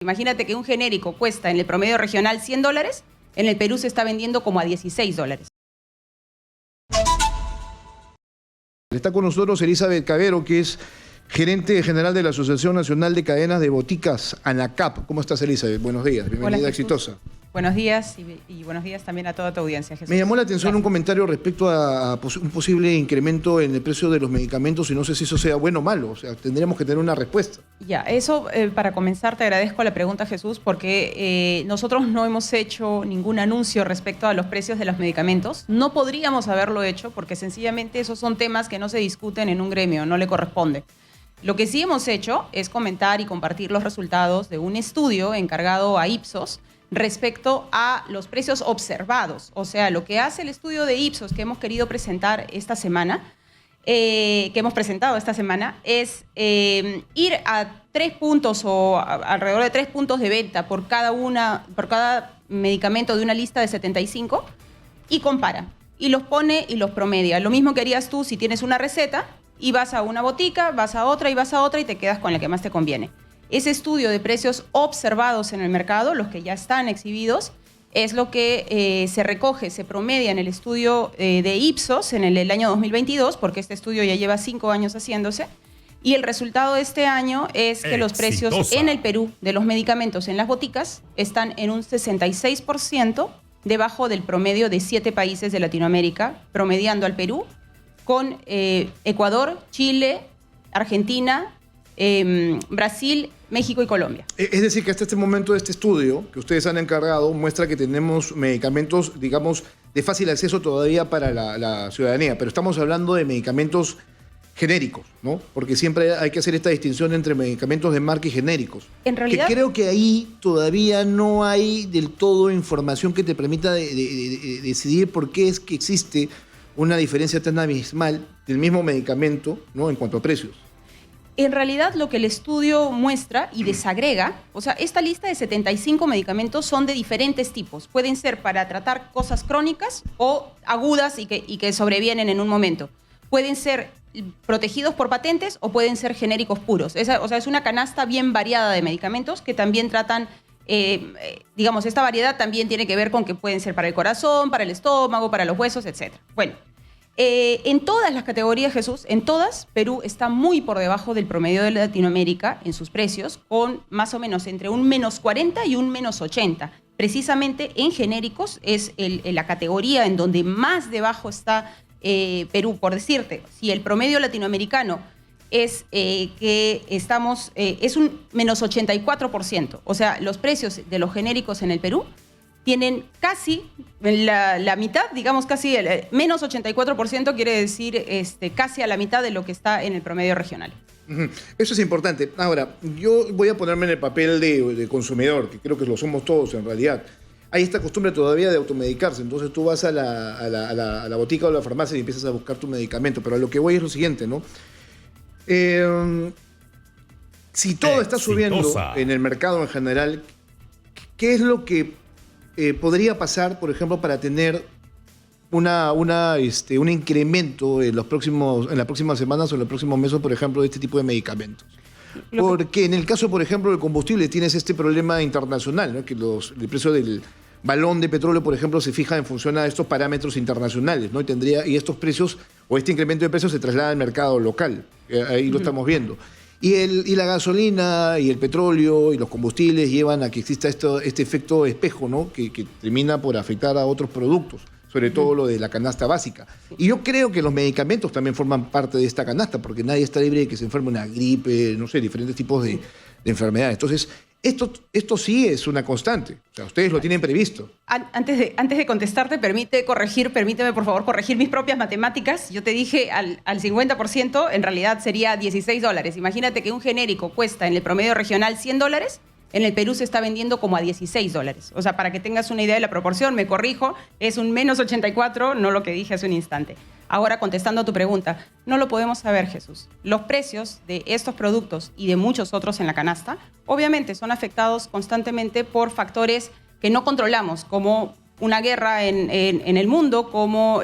Imagínate que un genérico cuesta en el promedio regional $100, en el Perú se está vendiendo como a $16. Está con nosotros Elizabeth Cavero, que es gerente general de la Asociación Nacional de Cadenas de Boticas, ANACAP. ¿Cómo estás, Elizabeth? Buenos días, bienvenida a Exitosa. Buenos días y buenos días también a toda tu audiencia, Jesús. Me llamó la atención Gracias. un comentario respecto a un posible incremento en el precio de los medicamentos y no sé si eso sea bueno o malo. O sea, tendríamos que tener una respuesta. Ya, eso para comenzar te agradezco la pregunta, Jesús, porque nosotros no hemos hecho ningún anuncio respecto a los precios de los medicamentos. No podríamos haberlo hecho porque sencillamente esos son temas que no se discuten en un gremio, no le corresponde. Lo que sí hemos hecho es comentar y compartir los resultados de un estudio encargado a Ipsos respecto a los precios observados. O sea, lo que hace el estudio de Ipsos que hemos querido presentar esta semana, es ir a 3 puntos o alrededor de 3 puntos de venta por cada medicamento de una lista de 75 y compara. Y los pone y los promedia. Lo mismo que harías tú si tienes una receta y vas a una botica, vas a otra y te quedas con la que más te conviene. Ese estudio de precios observados en el mercado, los que ya están exhibidos, es lo que se recoge, se promedia en el estudio de Ipsos en el año 2022, porque este estudio ya lleva 5 años haciéndose, y el resultado de este año es que los precios en el Perú de los medicamentos en las boticas están en un 66% debajo del promedio de 7 países de Latinoamérica, promediando al Perú con Ecuador, Chile, Argentina, Brasil, México y Colombia. Es decir, que hasta este momento este estudio que ustedes han encargado muestra que tenemos medicamentos, digamos, de fácil acceso todavía para la ciudadanía, pero estamos hablando de medicamentos genéricos, ¿no? Porque siempre hay que hacer esta distinción entre medicamentos de marca y genéricos. En realidad, que creo que ahí todavía no hay del todo información que te permita de decidir por qué es que existe una diferencia tan abismal del mismo medicamento, ¿no? En cuanto a precios. en realidad lo que el estudio muestra y desagrega, o sea, esta lista de 75 medicamentos son de diferentes tipos. Pueden ser para tratar cosas crónicas o agudas y que sobrevienen en un momento. Pueden ser protegidos por patentes o pueden ser genéricos puros. O sea, es una canasta bien variada de medicamentos que también tratan, digamos, esta variedad también tiene que ver con que pueden ser para el corazón, para el estómago, para los huesos, etc. Bueno, en todas las categorías, Jesús, en todas, Perú está muy por debajo del promedio de Latinoamérica en sus precios, con más o menos entre un -40 y un -80. Precisamente en genéricos es la categoría en donde más debajo está Perú. Por decirte, si el promedio latinoamericano es que estamos, es un -84%, o sea, los precios de los genéricos en el Perú tienen casi la mitad, digamos casi el -84% quiere decir casi a la mitad de lo que está en el promedio regional. Eso es importante. Ahora, yo voy a ponerme en el papel de consumidor, que creo que lo somos todos en realidad. Hay esta costumbre todavía de automedicarse, entonces tú vas a la botica o a la farmacia y empiezas a buscar tu medicamento, pero a lo que voy es lo siguiente, ¿no? Si todo está subiendo en el mercado en general, ¿qué es lo que podría pasar, por ejemplo, para tener un incremento en las próximas semanas o en los próximos meses, por ejemplo, de este tipo de medicamentos? Porque en el caso, por ejemplo, del combustible tienes este problema internacional, ¿no? Que el precio del balón de petróleo, por ejemplo, se fija en función a estos parámetros internacionales, ¿no? Y estos precios o este incremento de precios se traslada al mercado local. Ahí lo estamos viendo. Y la gasolina y el petróleo y los combustibles llevan a que exista este efecto espejo, ¿no? Que termina por afectar a otros productos, sobre todo lo de la canasta básica. Y yo creo que los medicamentos también forman parte de esta canasta, porque nadie está libre de que se enferme una gripe, no sé, diferentes tipos de enfermedades. Entonces, esto sí es una constante. O sea, ustedes lo tienen previsto. Antes de contestarte, permíteme por favor corregir mis propias matemáticas. Yo te dije al 50%, en realidad sería $16. Imagínate que un genérico cuesta en el promedio regional $100, en el Perú se está vendiendo como a $16. O sea, para que tengas una idea de la proporción, me corrijo, es un -84, no lo que dije hace un instante. Ahora, contestando a tu pregunta, no lo podemos saber, Jesús. Los precios de estos productos y de muchos otros en la canasta, obviamente son afectados constantemente por factores que no controlamos, como una guerra en el mundo, como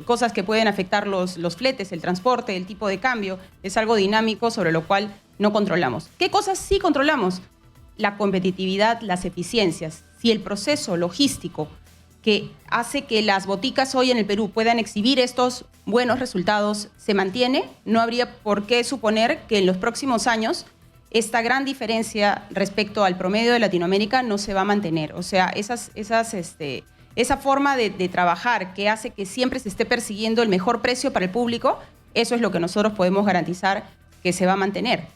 cosas que pueden afectar los fletes, el transporte, el tipo de cambio. Es algo dinámico sobre lo cual no controlamos. ¿Qué cosas sí controlamos? la competitividad, las eficiencias. Si el proceso logístico que hace que las boticas hoy en el Perú puedan exhibir estos buenos resultados se mantiene, no habría por qué suponer que en los próximos años esta gran diferencia respecto al promedio de Latinoamérica no se va a mantener. O sea, esa forma de trabajar que hace que siempre se esté persiguiendo el mejor precio para el público, eso es lo que nosotros podemos garantizar que se va a mantener.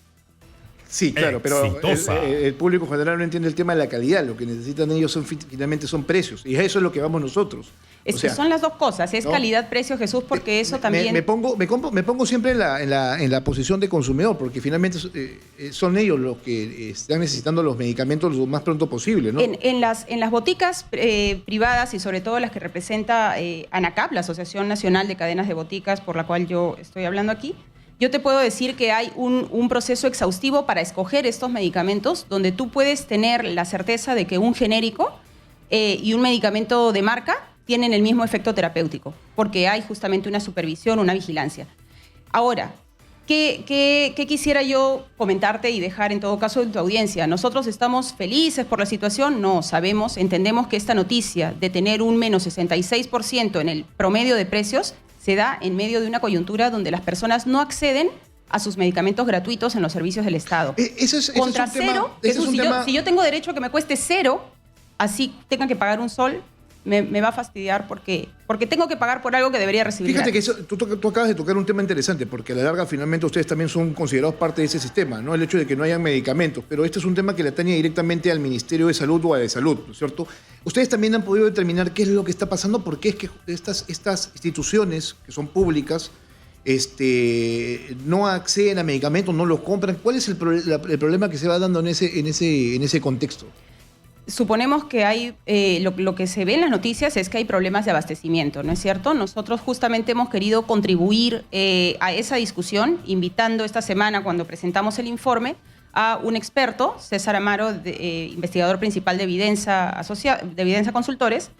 Sí, claro, pero el público en general no entiende el tema de la calidad. Lo que necesitan ellos finalmente son precios. Y a eso es lo que vamos nosotros. Es que son las dos cosas, es calidad-precio, Jesús, porque eso también... Me pongo siempre en la posición de consumidor, porque finalmente son ellos los que están necesitando los medicamentos lo más pronto posible, ¿no? En las boticas privadas y sobre todo las que representa ANACAP, la Asociación Nacional de Cadenas de Boticas, por la cual yo estoy hablando aquí, yo te puedo decir que hay un proceso exhaustivo para escoger estos medicamentos, donde tú puedes tener la certeza de que un genérico y un medicamento de marca tienen el mismo efecto terapéutico, porque hay justamente una supervisión, una vigilancia. Ahora, ¿qué quisiera yo comentarte y dejar en todo caso en tu audiencia? ¿Nosotros estamos felices por la situación? No, sabemos, entendemos que esta noticia de tener un menos 66% en el promedio de precios se da en medio de una coyuntura donde las personas no acceden a sus medicamentos gratuitos en los servicios del Estado. Contra cero, si yo tengo derecho a que me cueste cero, así tengan que pagar un sol, me va a fastidiar porque tengo que pagar por algo que debería recibir. Fíjate que tú acabas de tocar un tema interesante, porque a la larga finalmente ustedes también son considerados parte de ese sistema, ¿no? El hecho de que no hayan medicamentos, pero este es un tema que le atañe directamente al Ministerio de Salud o a de Salud, ¿no es cierto? Ustedes también han podido determinar qué es lo que está pasando, porque es que estas instituciones que son públicas no acceden a medicamentos, no los compran. ¿Cuál es el problema que se va dando en ese contexto? Suponemos que hay, lo que se ve en las noticias es que hay problemas de abastecimiento, ¿no es cierto? Nosotros justamente hemos querido contribuir a esa discusión, invitando esta semana, cuando presentamos el informe, a un experto, César Amaro, investigador principal de Evidenza Consultores,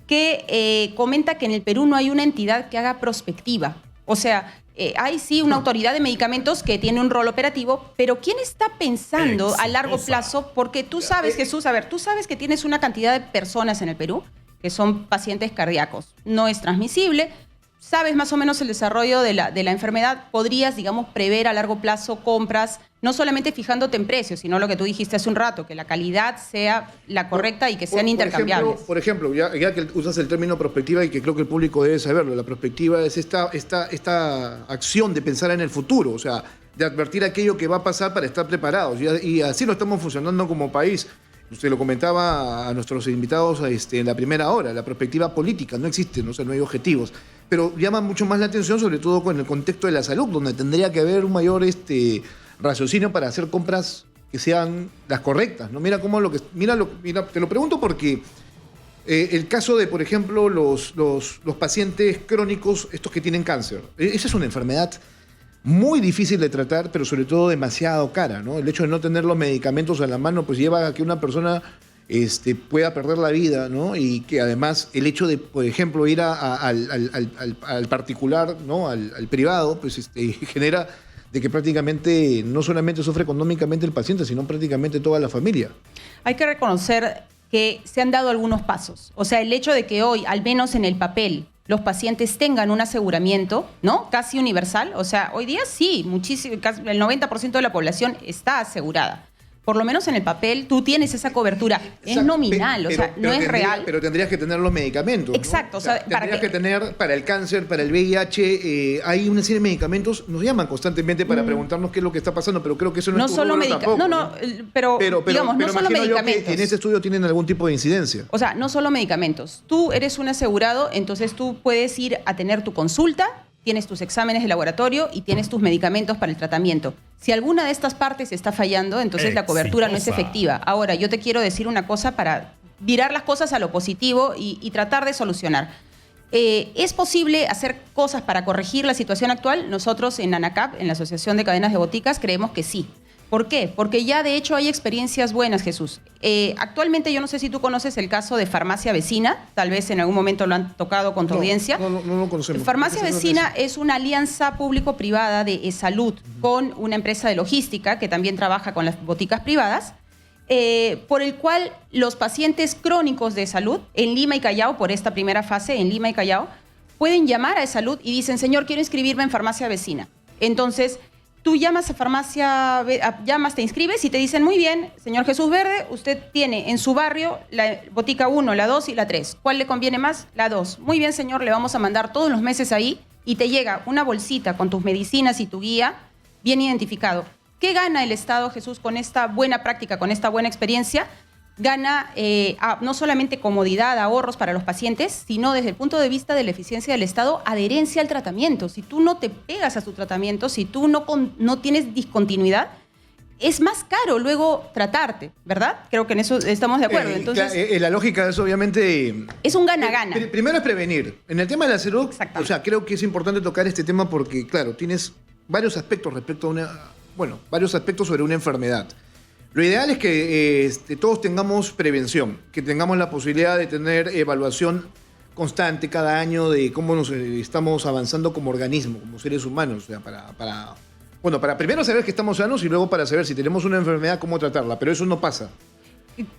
que comenta que en el Perú no hay una entidad que haga prospectiva. O sea, hay sí una autoridad de medicamentos que tiene un rol operativo, pero ¿quién está pensando a largo plazo? Porque tú sabes, Jesús, tú sabes que tienes una cantidad de personas en el Perú que son pacientes cardíacos. No es transmisible, sabes más o menos el desarrollo de la enfermedad, podrías, digamos, prever a largo plazo compras, no solamente fijándote en precios, sino lo que tú dijiste hace un rato, que la calidad sea la correcta y que sean intercambiables. Por ejemplo, ya que usas el término prospectiva y que creo que el público debe saberlo, la prospectiva es esta acción de pensar en el futuro, o sea, de advertir aquello que va a pasar para estar preparados. Y así lo estamos funcionando como país. Usted lo comentaba a nuestros invitados en la primera hora, la perspectiva política no existe, no hay objetivos. Pero llama mucho más la atención, sobre todo con el contexto de la salud, donde tendría que haber un mayor raciocinio para hacer compras que sean las correctas, ¿no? Mira, te lo pregunto porque el caso de, por ejemplo, los pacientes crónicos, estos que tienen cáncer, esa es una enfermedad muy difícil de tratar, pero sobre todo demasiado cara, ¿no? El hecho de no tener los medicamentos a la mano pues lleva a que una persona pueda perder la vida, ¿no? Y que además el hecho de, por ejemplo, ir al particular, ¿no? Al privado, pues genera de que prácticamente no solamente sufre económicamente el paciente, sino prácticamente toda la familia. Hay que reconocer que se han dado algunos pasos. O sea, el hecho de que hoy, al menos en el papel, los pacientes tengan un aseguramiento, ¿no? Casi universal. O sea, hoy día sí, muchísimo, casi el 90% de la población está asegurada. Por lo menos en el papel tú tienes esa cobertura. Es nominal, no es real. Pero tendrías que tener los medicamentos, exacto. ¿no? Tendrías que tener para el cáncer, para el VIH, hay una serie de medicamentos, nos llaman constantemente para preguntarnos qué es lo que está pasando, pero creo que eso no es solo medicamentos. Pero digamos, no solo medicamentos. Que en ese estudio tienen algún tipo de incidencia. O sea, no solo medicamentos. Tú eres un asegurado, entonces tú puedes ir a tener tu consulta, tienes tus exámenes de laboratorio y tienes tus medicamentos para el tratamiento. Si alguna de estas partes está fallando, entonces la cobertura no es efectiva. Ahora, yo te quiero decir una cosa para virar las cosas a lo positivo y tratar de solucionar. ¿Es posible hacer cosas para corregir la situación actual? Nosotros en ANACAP, en la Asociación de Cadenas de Boticas, creemos que sí. ¿Por qué? Porque ya de hecho hay experiencias buenas, Jesús. Actualmente yo no sé si tú conoces el caso de Farmacia Vecina, tal vez en algún momento lo han tocado con tu audiencia. No lo conocemos. Farmacia Vecina es una alianza público-privada de salud con una empresa de logística que también trabaja con las boticas privadas por el cual los pacientes crónicos de salud en Lima y Callao, por esta primera fase en Lima y Callao, pueden llamar a salud y dicen, señor, quiero inscribirme en farmacia vecina. Entonces, tú llamas a farmacia, te inscribes y te dicen, muy bien, señor Jesús Verde, usted tiene en su barrio la botica 1, la 2 y la 3. ¿Cuál le conviene más? La 2. Muy bien, señor, le vamos a mandar todos los meses ahí y te llega una bolsita con tus medicinas y tu guía bien identificado. ¿Qué gana el Estado, Jesús, con esta buena práctica, con esta buena experiencia? Gana no solamente comodidad, ahorros para los pacientes, sino desde el punto de vista de la eficiencia del Estado, adherencia al tratamiento. Si tú no te pegas a tu tratamiento, si tú no tienes discontinuidad, es más caro luego tratarte, ¿verdad? Creo que en eso estamos de acuerdo. Entonces, la lógica es obviamente... Es un gana-gana. Primero es prevenir. En el tema de la salud, Exactamente. o sea, creo que es importante tocar este tema porque, claro, tienes varios aspectos respecto a varios aspectos sobre una enfermedad. Lo ideal es que todos tengamos prevención, que tengamos la posibilidad de tener evaluación constante cada año de cómo nos estamos avanzando como organismo, como seres humanos, o sea, para primero saber que estamos sanos y luego para saber si tenemos una enfermedad, cómo tratarla, pero eso no pasa.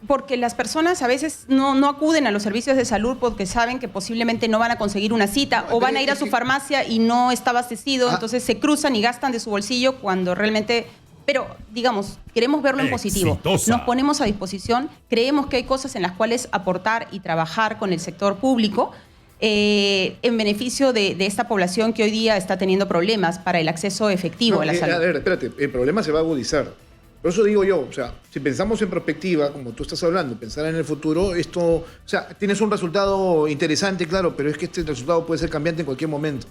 Porque las personas a veces no acuden a los servicios de salud porque saben que posiblemente no van a conseguir una cita o van a ir a su farmacia y no está abastecido, entonces se cruzan y gastan de su bolsillo cuando realmente... Pero, digamos, queremos verlo en positivo. Nos ponemos a disposición, creemos que hay cosas en las cuales aportar y trabajar con el sector público en beneficio de esta población que hoy día está teniendo problemas para el acceso efectivo a la salud. A ver, espérate, el problema se va a agudizar. Por eso digo yo, o sea, si pensamos en perspectiva, como tú estás hablando, pensar en el futuro, esto, o sea, tienes un resultado interesante, claro, pero es que este resultado puede ser cambiante en cualquier momento.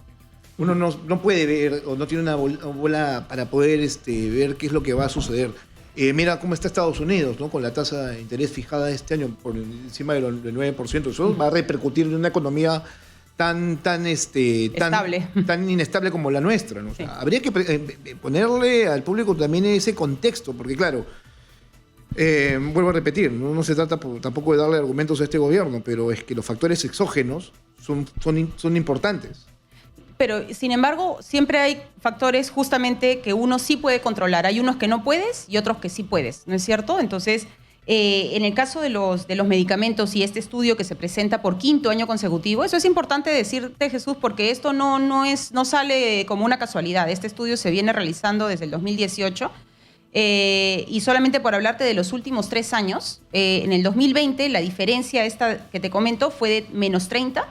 Uno no puede ver o no tiene una bola para poder ver qué es lo que va a suceder. Mira cómo está Estados Unidos, ¿no? Con la tasa de interés fijada este año por encima del 9%. Eso va a repercutir en una economía tan inestable como la nuestra, ¿no? O sea, habría que ponerle al público también ese contexto, porque claro, vuelvo a repetir, no se trata tampoco de darle argumentos a este gobierno, pero es que los factores exógenos son importantes. Pero, sin embargo, siempre hay factores justamente que uno sí puede controlar. Hay unos que no puedes y otros que sí puedes, ¿no es cierto? Entonces, en el caso de los medicamentos y este estudio que se presenta por 5º año consecutivo, eso es importante decirte, Jesús, porque esto no sale como una casualidad. Este estudio se viene realizando desde el 2018 y solamente por hablarte de los últimos 3 años, en el 2020 la diferencia esta que te comento fue de -30%,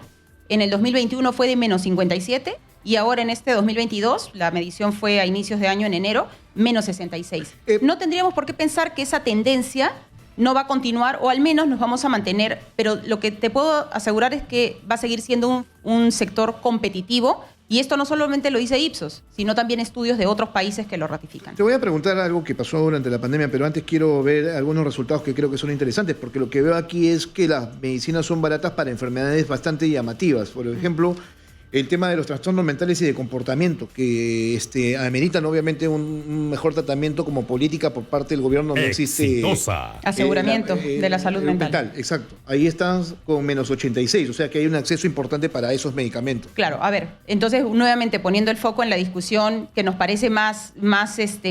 en el 2021 fue de -57% y ahora en este 2022, la medición fue a inicios de año en enero, -66%. No tendríamos por qué pensar que esa tendencia no va a continuar o al menos nos vamos a mantener, pero lo que te puedo asegurar es que va a seguir siendo un sector competitivo y esto no solamente lo dice Ipsos, sino también estudios de otros países que lo ratifican. Te voy a preguntar algo que pasó durante la pandemia, pero antes quiero ver algunos resultados que creo que son interesantes, porque lo que veo aquí es que las medicinas son baratas para enfermedades bastante llamativas. Por ejemplo, el tema de los trastornos mentales y de comportamiento, que ameritan obviamente un mejor tratamiento como política por parte del gobierno. No existe aseguramiento de la salud mental. Exacto. Ahí están con -86, o sea que hay un acceso importante para esos medicamentos. Claro, a ver, entonces nuevamente poniendo el foco en la discusión que nos parece más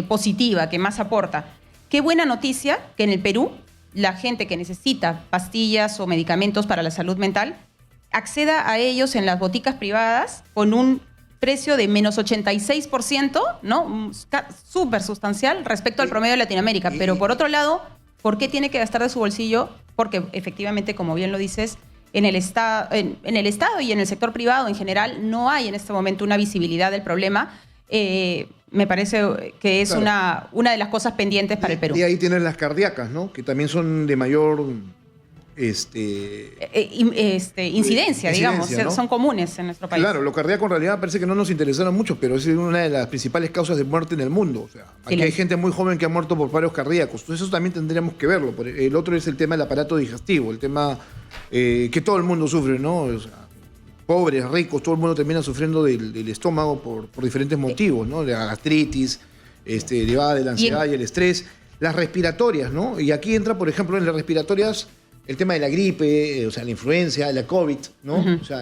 positiva, que más aporta. Qué buena noticia que en el Perú la gente que necesita pastillas o medicamentos para la salud mental acceda a ellos en las boticas privadas con un precio de -86%, ¿no? Súper sustancial respecto al promedio de Latinoamérica. Pero por otro lado, ¿por qué tiene que gastar de su bolsillo? Porque efectivamente, como bien lo dices, en el Estado y en el sector privado en general no hay en este momento una visibilidad del problema. Me parece que es una de las cosas pendientes para el Perú. Y ahí tienes las cardíacas, ¿no? Que también son de mayor incidencia, digamos, ¿no? Son comunes en nuestro país. Claro, lo cardíaco en realidad parece que no nos interesaron mucho, pero es una de las principales causas de muerte en el mundo. O sea, aquí hay gente muy joven que ha muerto por paros cardíacos. Entonces eso también tendríamos que verlo. El otro es el tema del aparato digestivo, el tema que todo el mundo sufre, ¿no? O sea, pobres, ricos, todo el mundo termina sufriendo del estómago por diferentes motivos, ¿no? La gastritis, derivada de la ansiedad y el estrés. Las respiratorias, ¿no? Y aquí entra, por ejemplo, en las respiratorias el tema de la gripe, o sea, la influenza, la COVID, ¿no? O sea,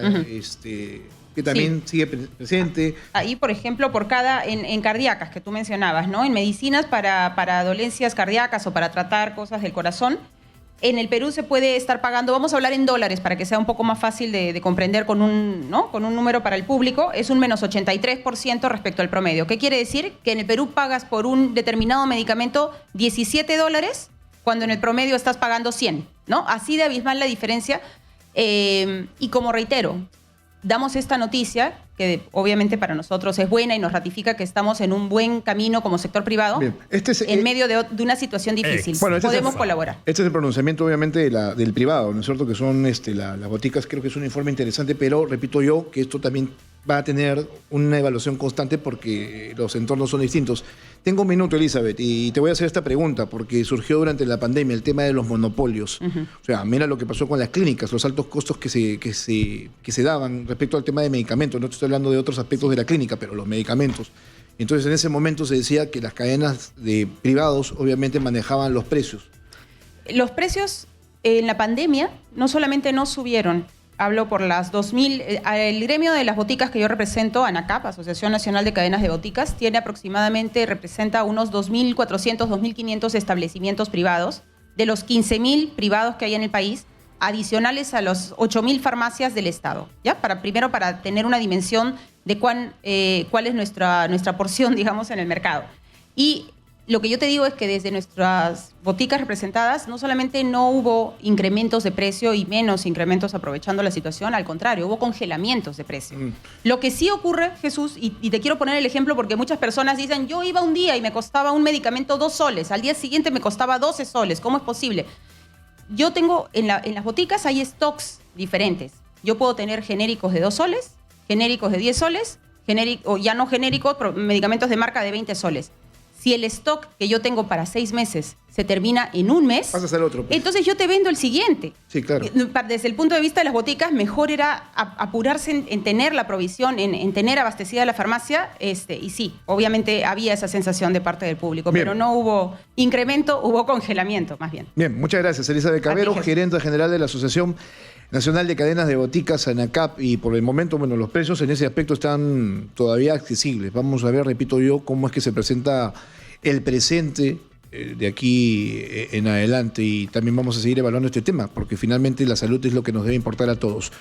que también Sí. sigue presente. Ahí, por ejemplo, por cada, en cardíacas que tú mencionabas, ¿no? En medicinas para dolencias cardíacas o para tratar cosas del corazón, en el Perú se puede estar pagando, vamos a hablar en dólares para que sea un poco más fácil de comprender con un, ¿no? Con un número para el público, es un menos 83% respecto al promedio. ¿Qué quiere decir? Que en el Perú pagas por un determinado medicamento $17, cuando en el promedio estás pagando 100, ¿no? Así de abismal la diferencia. Y como reitero, damos esta noticia, que obviamente para nosotros es buena y nos ratifica que estamos en un buen camino como sector privado, Bien. en medio de una situación difícil. Bueno, Podemos colaborar. Este es el pronunciamiento, obviamente, del privado, ¿no es cierto? Que son las boticas. Creo que es un informe interesante, pero repito yo que esto también va a tener una evaluación constante porque los entornos son distintos. Tengo un minuto, Elizabeth, y te voy a hacer esta pregunta porque surgió durante la pandemia el tema de los monopolios. O sea, mira lo que pasó con las clínicas, los altos costos que se daban respecto al tema de medicamentos. No te estoy hablando de otros aspectos de la clínica, pero los medicamentos. Entonces, en ese momento se decía que las cadenas de privados obviamente manejaban los precios. Los precios en la pandemia no solamente no subieron, hablo por las 2.000, el gremio de las boticas que yo represento, ANACAP, Asociación Nacional de Cadenas de Boticas, representa unos 2.400, 2.500 establecimientos privados, de los 15.000 privados que hay en el país, adicionales a los 8.000 farmacias del Estado, ¿ya? Primero para tener una dimensión de cuál es nuestra porción, digamos, en el mercado. Y lo que yo te digo es que desde nuestras boticas representadas no solamente no hubo incrementos de precio y menos incrementos aprovechando la situación, al contrario, hubo congelamientos de precio. Lo que sí ocurre, Jesús, y te quiero poner el ejemplo porque muchas personas dicen, yo iba un día y me costaba un medicamento 2 soles, al día siguiente me costaba 12 soles, ¿cómo es posible? Yo tengo, en las boticas hay stocks diferentes. Yo puedo tener genéricos de 2 soles, genéricos de 10 soles, o ya no genéricos, pero medicamentos de marca de 20 soles. Si el stock que yo tengo para 6 meses se termina en un mes, pasas al otro, pues. Entonces yo te vendo el siguiente. Sí, claro. Desde el punto de vista de las boticas, mejor era apurarse en tener la provisión, en tener abastecida la farmacia. Y sí, obviamente había esa sensación de parte del público, Bien. pero no hubo incremento, hubo congelamiento más bien. Bien, muchas gracias, Elizabeth Cabero, Jesús. gerente general de la Asociación Nacional de Cadenas de Boticas, ANACAP, y por el momento, bueno, los precios en ese aspecto están todavía accesibles. Vamos a ver, repito yo, cómo es que se presenta el presente de aquí en adelante, y también vamos a seguir evaluando este tema, porque finalmente la salud es lo que nos debe importar a todos.